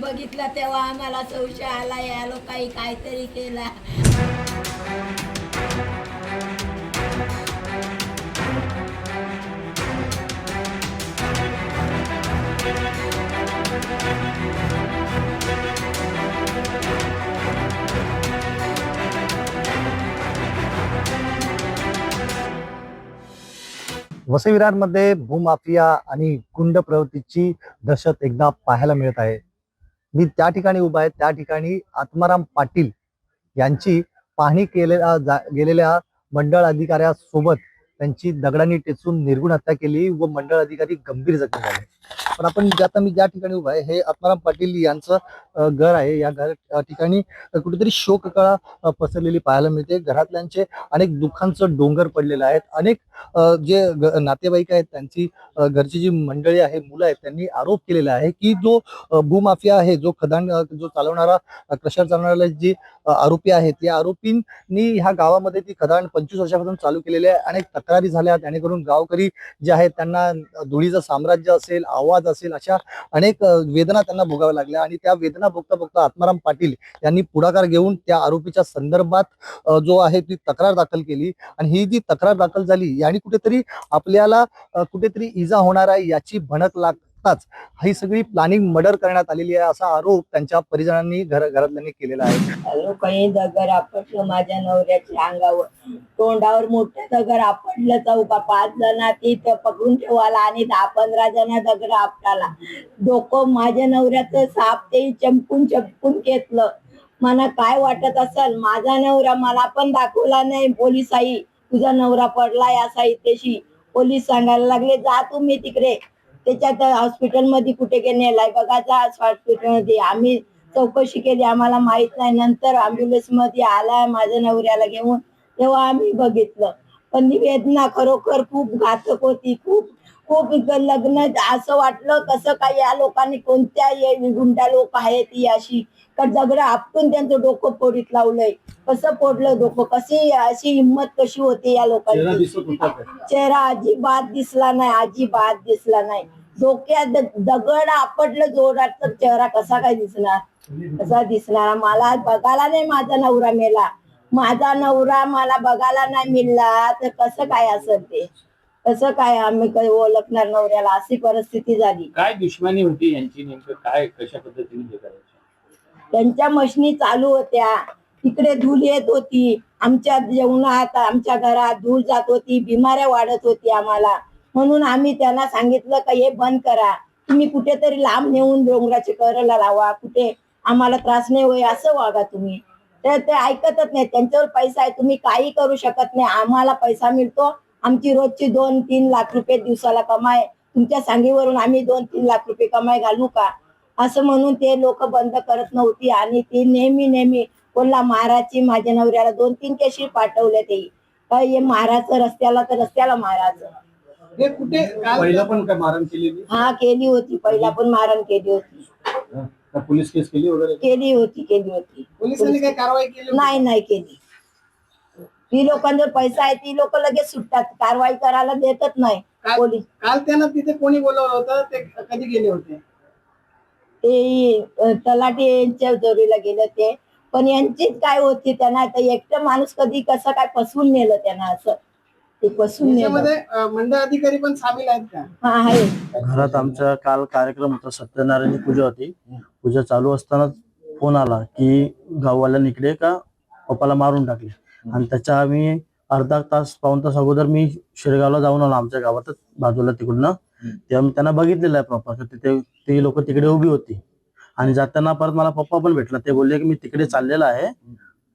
बघितला तेव्हा आम्हाला संशय आला, या लोकांनी काहीतरी केला. वसई विरारमध्ये भूमाफिया आणि गुंड प्रवृत्तीची दहशत एकदा पाहायला मिळत आहे. मी त्या ठिकाणी उभा आहे. त्या ठिकाणी आत्माराम पाटील यांची पाहणी गेलेल्या मंडळ अधिकाऱ्यासोबत त्यांची दगडांनी टेचून निर्गुण हत्या केली व मंडळ अधिकारी गंभीर जखमी झाले. पण मी ज्या ठिकाणी उभा आहे हे आत्माराम पाटील यांचं घर आहे. या घर ठिकाणी कुठेतरी शोककळा पसरलेली पाहायला मिळते. घरातल्यांचे अनेक दुःखांचं डोंगर पडलेलं आहे. अनेक जे नातेवाईक आहेत त्यांची घरची जी मंडळी आहे, मुलं आहेत, त्यांनी आरोप केलेला आहे की जो भूमाफिया आहे, जो खदान जो चालवणारा क्रशर चालवणारा जी आरोपी आहेत, या आरोपींनी ह्या गावामध्ये ती खदान 25 वर्षापासून चालू केलेली आहे. अनेक तक्रारी झाल्या, जेणेकरून गावकरी जे आहेत त्यांना धुळीचं साम्राज्य असेल, आवाज असेल, अशा अनेक वेदना त्यांना भोगाव्या लागल्या. आणि त्या वेदना भोगता भोगता आत्माराम पाटील यांनी पुढाकार घेऊन त्या आरोपीच्या संदर्भात जो आहे ती तक्रार दाखल केली. आणि ही जी तक्रार दाखल झाली आणि कुठेतरी आपल्याला कुठेतरी इजा होणार आहे याची भणक लागताच ही सगळी प्लॅनिंग मर्डर करण्यात आलेली आहे, असा आरोप त्यांच्या परिजनांनी घरातल्यांनी केलेला आहे. लोकांनी दगड आपटलं माझ्या नवऱ्याच्या अंगावर, तोंडावर मोठं दगड आपटलं. चौका 5 जण तिथं पकडून ठेवायला आणि 10-15 जण दगड आपटाला. डोकं माझ्या नवऱ्याचं साप ते चमकून चमकून घेतलं. मला काय वाटत असेल, माझा नवरा मला पण दाखवला नाही. पोलिसाई तुझा नवरा पडलाय असा इथेशी पोलीस सांगायला लागले, जा तुम्ही तिकडे त्याच्यात हॉस्पिटलमध्ये कुठे नेलाय बघा, जा हॉस्पिटलमध्ये. आम्ही चौकशी केली, आम्हाला माहित नाही. नंतर अँब्युलन्स मध्ये आला माझ्या नवऱ्याला घेऊन, तेव्हा आम्ही बघितलं. पण ती वेदना खरोखर खूप घातक होती. खूप खूप लग्न असं वाटलं कसं काय या लोकांनी, कोणत्या गुंडा लोक आहेत ही अशी दगड आपटून त्यांचं डोकं फोडीत लावलंय. कसं फोडलं डोकं, कशी अशी हिंमत कशी होती या लोकांची. चेहरा अजिबात दिसला नाही, अजिबात दिसला नाही. डोक्यात दगड आपटलं जोरात तर चेहरा कसा काय दिसणार, कसा दिसणार. मला बघायला नाही माझा नवरा मेला, माझा नवरा मला बघायला नाही मिळला तर कसं काय असेल ते, कसं काय आम्ही काही ओळखणार नवऱ्याला. अशी परिस्थिती झाली. काय दुश्मनी होती यांची, नेमकं काय कशा पद्धतीने हे करायचं? त्यांच्या मशनी चालू होत्या, तिकडे धूळ येत होती आमच्या जेवणात, आमच्या घरात धूळ जात होती, बिमाऱ्या वाढत होती आम्हाला. म्हणून आम्ही त्यांना सांगितलं का हे बंद करा, तुम्ही कुठेतरी लांब नेऊन डोंगराचे करायला लावा, कुठे आम्हाला त्रास नाही होय असं वागा तुम्ही. तर ते ऐकतच नाही. त्यांच्यावर पैसा आहे, तुम्ही काही करू शकत नाही. आम्हाला पैसा मिळतो, आमची रोजची 2-3 लाख रुपये दिवसाला कमाई, तुमच्या सांगीवरून आम्ही 2-3 लाख रुपये कमाई घालू का, असं म्हणून ते लोक बंद करत नव्हती. आणि ती नेहमी कोणला मारायची. माझ्या नवऱ्याला 2-3 केशी पाठवले ते, हे मारायचं रस्त्याला तर रस्त्याला मारायचं. हे कुठे पहिला पण काय मारण केलेली? हा केली होती, पहिला पण मारण केली होती. पोलीस केस केली वगैरे? केली होती. पोलिसांनी काय कारवाई केली? नाही केली. ती लोकांवर पैसा आहे, ती लोक लगेच सुटतात, कारवाई करायला देतच नाही पोलीस. काल त्यांना तिथे कोणी बोलवलं होतं, ते कधी गेले होते? ते तलाठी यांच्या जोरीला गेलं ते. पण यांचीच काय होती, त्यांना तर एकटं माणूस कधी कसं काय फसवून नेलं त्यांना, असं ते फसवून नेलं. मंडळ अधिकारी पण सामील आहेत का? हा आहे. घरात आमचा काल कार्यक्रम होता, सत्यनारायणची पूजा होती. पूजा चालू असताना फोन आला की गाववाल्यांनी इकडे का पप्पाला मारून टाकले. आणि त्याच्या आम्ही अर्धा तास पाऊण तास अगोदर मी शिरगावला जाऊन आलो, आमच्या गावातच बाजूला तिकडनं. तेव्हा मी त्यांना बघितलेलं आहे पप्पा, तिथे ते लोक तिकडे उभी होती. आणि जाताना परत मला पप्पा पण भेटला. ते बोलले की मी तिकडे चाललेला आहे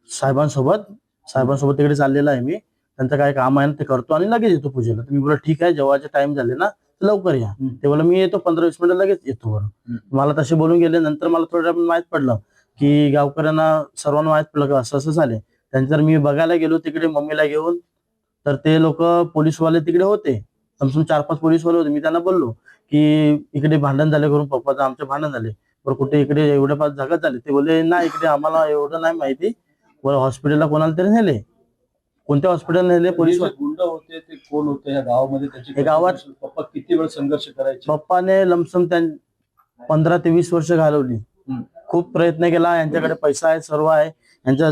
साहेबांसोबत तिकडे चाललेला आहे मी, त्यांचं काय काम आहे ना ते करतो आणि लगेच येतो पूजेला. तर मी बोला ठीक आहे, जेव्हाचे टाइम झाले ना तर लवकर या. ते बोला मी येतो 15-20 मिनिटं लगेच येतो बरं. मला तसे बोलून गेले. नंतर मला थोड्या माहित पडलं की गावकऱ्यांना सर्वांना माहित पडलं की असं असं झाले. त्यानंतर मी बघायला गेलो तिकडे मम्मीला घेऊन, तर ते लोक पोलीसवाले तिकडे होते, कमसून 4-5 पोलीसवाले होते. मी त्यांना बोललो की इकडे भांडण झाले करून पप्पाचं, आमचे भांडण झाले बरं, कुठे इकडे एवढ्या पाच जागा झाले. ते बोलले नाही इकडे आम्हाला एवढं नाही माहिती, बरं हॉस्पिटलला कोणाला तरी नेले. कोणत्या हॉस्पिटल नेले? पोलीस गुंड होते ते कोण होते या गावामध्ये? हे गावात पप्पा किती वेळ संघर्ष करायचे? पप्पाने लमसम 15 ते 20 वर्ष घालवली. हम्म. खूप प्रयत्न केला, यांच्याकडे पैसा आहे, सर्व आहे. यांच्या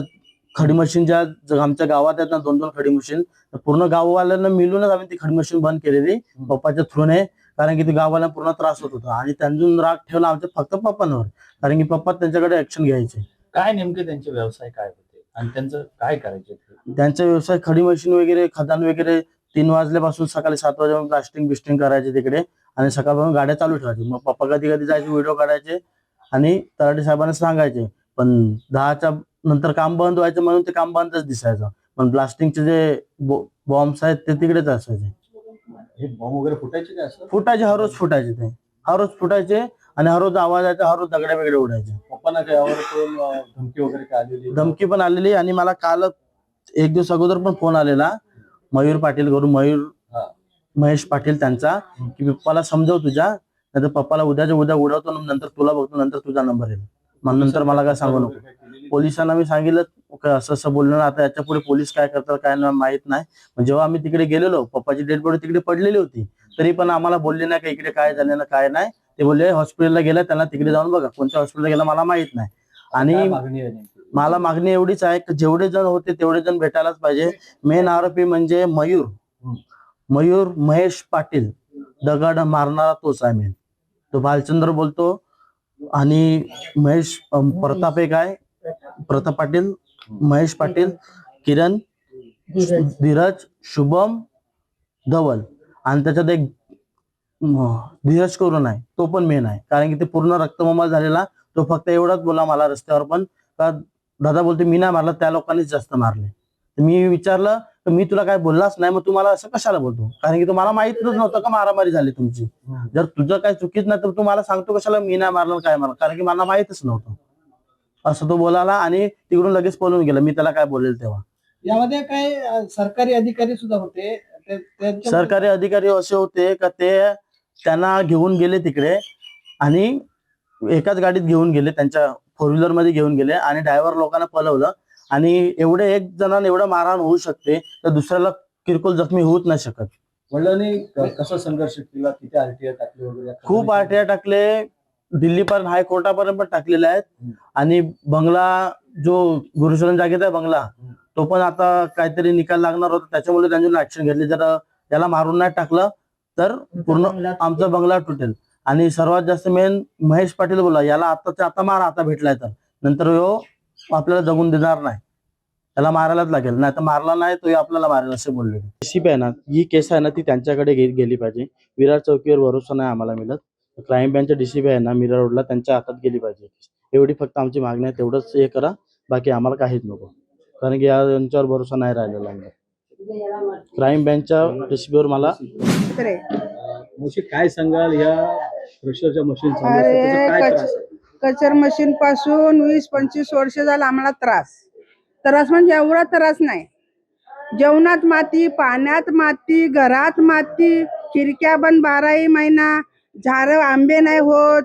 खडी मशीन ज्या आमच्या गावात आहेत ना, 2-2 खडी मशीन, पूर्ण गाववाल्यांना मिळूनच आम्ही ती खडी मशीन बंद केलेली पप्पाच्या थ्रूने. कारण की ती गाववाल्यांना पूर्ण त्रास होत होता आणि त्यांतून राग ठेवला आमच्या फक्त पप्पांवर, कारण की पप्पा त्यांच्याकडे ऍक्शन घ्यायचे. काय नेमके त्यांचे व्यवसाय काय होते आणि त्यांचं काय करायचे ते? त्यांचा व्यवसाय खडी मशीन वगैरे, खदान वगैरे. 3 वाजल्यापासून सकाळी 7 वाजेपर्यंत प्लास्टिंग बिस्टिंग करायचे तिकडे आणि सकाळपासून गाड्या चालू ठेवायचे. मग पप्पा कधी कधी जायचे, व्हिडिओ काढायचे आणि तलाठी साहेबांना सांगायचे. पण 10च्या नंतर काम बंद व्हायचं म्हणून ते काम बंदच दिसायचं. पण प्लास्टिकचे जे बॉम्ब्स आहेत ते तिकडेच असायचे. हे बॉम्ब वगैरे फुटायचे काय असं? फुटायचे, हर रोज फुटायचे ते, हर रोज फुटायचे आणि हर रोज आवाज यायचा, हर रोज दगड्या वेगळे उडायचे. पप्पांना काय यावर कोण धमकी वगैरे काय आलेली? धमकी पण आलेली आणि मला काल 1 दिवस अगोदर पण फोन आलेला मयूर पाटील करून, महेश पाटील त्यांचा, की पप्पाला समजव तुझ्या, नाहीतर पप्पाला उद्याच्या उद्या उडवतो, नंतर तुला बघतो, नंतर तुझा नंबर येईल. मग नंतर मला काय सांगू नको. पोलिसांना मी सांगितलं असं असं बोलणं. आता याच्या पुढे पोलीस काय करतात काय नाही माहित नाही. जेव्हा आम्ही तिकडे गेलेलो, पप्पाची डेड बॉडी तिकडे पडलेली होती, तरी पण आम्हाला बोलले नाही का इकडे काय झालं ना काय नाही. ते बोलले हॉस्पिटलला गेला, त्यांना तिकडे जाऊन बघा. कोणत्या हॉस्पिटलला गेला मला माहित नाही. आणि मागणी आहे नेमकी? मला मागणी एवढीच आहे की जेवढे जण होते तेवढे जण भेटायलाच पाहिजे. मेन आरोपी म्हणजे मयूर महेश पाटील, दगड मारणारा तोच आहे मेन. तो भालचंद्र बोलतो आणि महेश प्रताप एक आहे, प्रताप पाटील, महेश पाटील, किरण, धीरज, शुभम, धवल आणि त्याच्यात एक धीरज करून आहे, तो पण मेन आहे. कारण की ते पूर्ण रक्तमंबाळ झालेला. तो फक्त एवढाच बोला मला रस्त्यावर पण, का दादा बोलते मी नाही मारला, त्या लोकांनीच जास्त मारले. मी विचारलं तर मी तुला काय बोललाच नाही, मग तू मला असं कशाला बोलतो? कारण की तुम्हाला माहितच नव्हतं का मारामारी झाली तुमची. जर तुझं काय चुकीच नाही तर तू मला सांगतो कशाला मी नाही मारलं काय मारलं, कारण की मला माहितच नव्हतं. असं तो बोलाला आणि तिकडून लगेच पळून गेला. मी त्याला काय बोलेल तेव्हा. यामध्ये काय सरकारी अधिकारी सुद्धा होते? सरकारी अधिकारी असे होते का ते त्यांना घेऊन गेले तिकडे आणि एकाच गाडीत घेऊन गेले, त्यांच्या 4 व्हीलर मध्ये घेऊन गेले आणि ड्रायव्हर लोकांना पळवलं. आणि एवढे एक जणांना एवढं मारहाण होऊ शकते तर दुसऱ्याला किरकोळ जखमी होऊच नाही शकत. वडिलांनी कसा संघर्ष केला? किती आरटीआय टाकले वगैरे? खूप आरटीआय टाकले, दिल्लीपर्यंत हायकोर्टापर्यंत पण टाकलेले आहेत. आणि बंगला जो गुरुचरण जागेत आहे बंगला, तो पण आता काहीतरी निकाल लागणार होता, त्याच्यामुळे त्यांनी ऍक्शन घेतली. जर याला मारून नाही टाकलं तर पूर्ण आमचा बंगला तुटेल. आणि सर्वात जास्त मेन महेश पाटील बोला, याला आता मारा, आता भेटलाय तर नंतर यो आपल्याला जगून देणार नाही, त्याला मारायलाच लागेल, नाही तर मारला नाही तो आपल्याला मारेल असे बोलले. डीसीपी आहे ना, ही केस आहे ना ती त्यांच्याकडे गेली पाहिजे. विरार चौकीवर भरोसा नाही आम्हाला मिळत. क्राईम ब्रँचच्या डीसीपी आहे ना मीरा रोडला, त्यांच्या हातात गेली पाहिजे. एवढी फक्त आमची मागणी आहे, तेवढंच हे करा, बाकी आम्हाला काहीच नको. कारण की यांच्यावर भरोसा नाही राहिलेला आमचा. क्राईम ब्रँचच्या डीसीपीवर मला काय सांगाल या प्रेशरच्या मशीन कचर मशीन पासून 20-25 वर्ष झालं आम्हाला त्रास म्हणजे एवढा त्रास नाही. जेवणात माती, पाण्यात माती, घरात माती, खिडक्या बंद 12ही महिना, झाड आंबे नाही होत,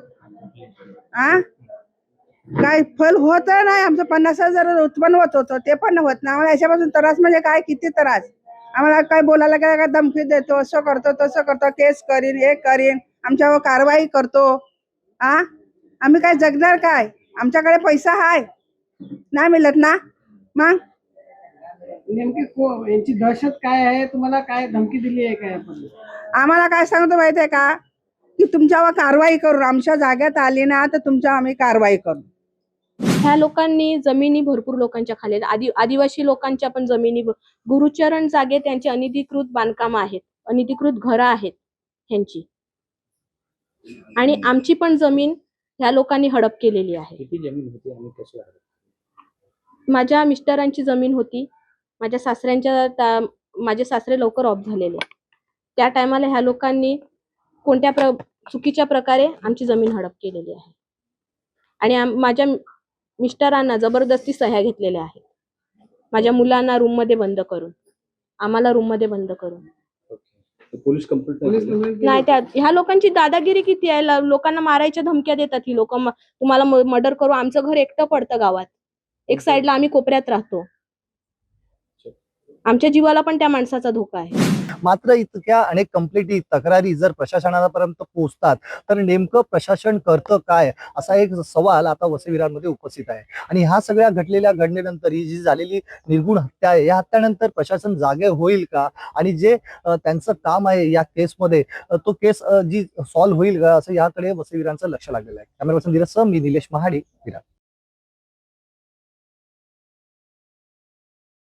काय फल होत नाही. आमचं 50,000 उत्पन्न होत होतं ते पण होत नाही. आम्हाला याच्यापासून त्रास म्हणजे काय, किती त्रास. आम्हाला काय बोलायला गेलं काय धमकी देतो, असं करतो तसं करतो, केस करीन हे करीन, आमच्यावर कारवाई करतो. आम्ही काय जगणार काय? आमच्याकडे पैसा आहे नाही मिळत ना. मग नेमकी यांची दहशत काय आहे? तुम्हाला काय धमकी दिली आहे काय? आम्हाला काय सांगतो माहितीये का, की तुमच्यावर कारवाई करू, आमच्या जाग्यात आली ना तर तुमच्यावर आम्ही कारवाई करू. ह्या लोकांनी जमिनी भरपूर लोकांच्या खाली, आदिवासी लोकांच्या पण जमिनी, गुरुचरण जागे त्यांची अनधिकृत बांधकाम आहेत, अनधिकृत घरं आहेत ह्यांची, आणि आमची पण जमीन ह्या लोकांनी हडप केलेली आहे. किती जमीन होती आणि कशी आहे? माझ्या मिस्टरांची जमीन होती, माझ्या सासऱ्यांच्या, माझे सासरे लवकर ऑफ झालेले. त्या टायमाला ह्या लोकांनी कोणत्या चुकीच्या प्रकारे आमची जमीन हडप केलेली आहे आणि माझ्या मिस्टरांना जबरदस्ती सह्या घेतलेल्या आहेत. माझ्या मुलांना रूम मध्ये बंद करून, आम्हाला रूम मध्ये बंद करून. पोलीस कंप्लेंट नाही, त्या ह्या लोकांची दादागिरी किती आहे. लोकांना मारायच्या धमक्या देतात ही लोक. तुम्हाला मर्डर करू. आमचं घर एकटं पडतं गावात, एक साईडला आम्ही कोपऱ्यात राहतो. आमच्या जीवाला पण त्या माणसाचा धोका आहे. मात्र इतक्या अनेक कंप्लेंटी तक्रारी जर प्रशासनापर्यंत पोहोचतात तर नेमकं प्रशासन करतं काय, असा एक सवाल आता वसईविरांमध्ये उपस्थित आहे. आणि ह्या सगळ्या घडलेल्या घटनेनंतर ही जी झालेली निर्गुण हत्या आहे, या हत्यानंतर प्रशासन जागे होईल का आणि जे त्यांचं काम आहे या केसमध्ये तो केस जी सॉल्व्ह होईल का, असं याकडे वसईविरांचं लक्ष लागलेलं आहे. कॅमेरा पर्सन धीरज सह मी निलेश महाडिक, विरार.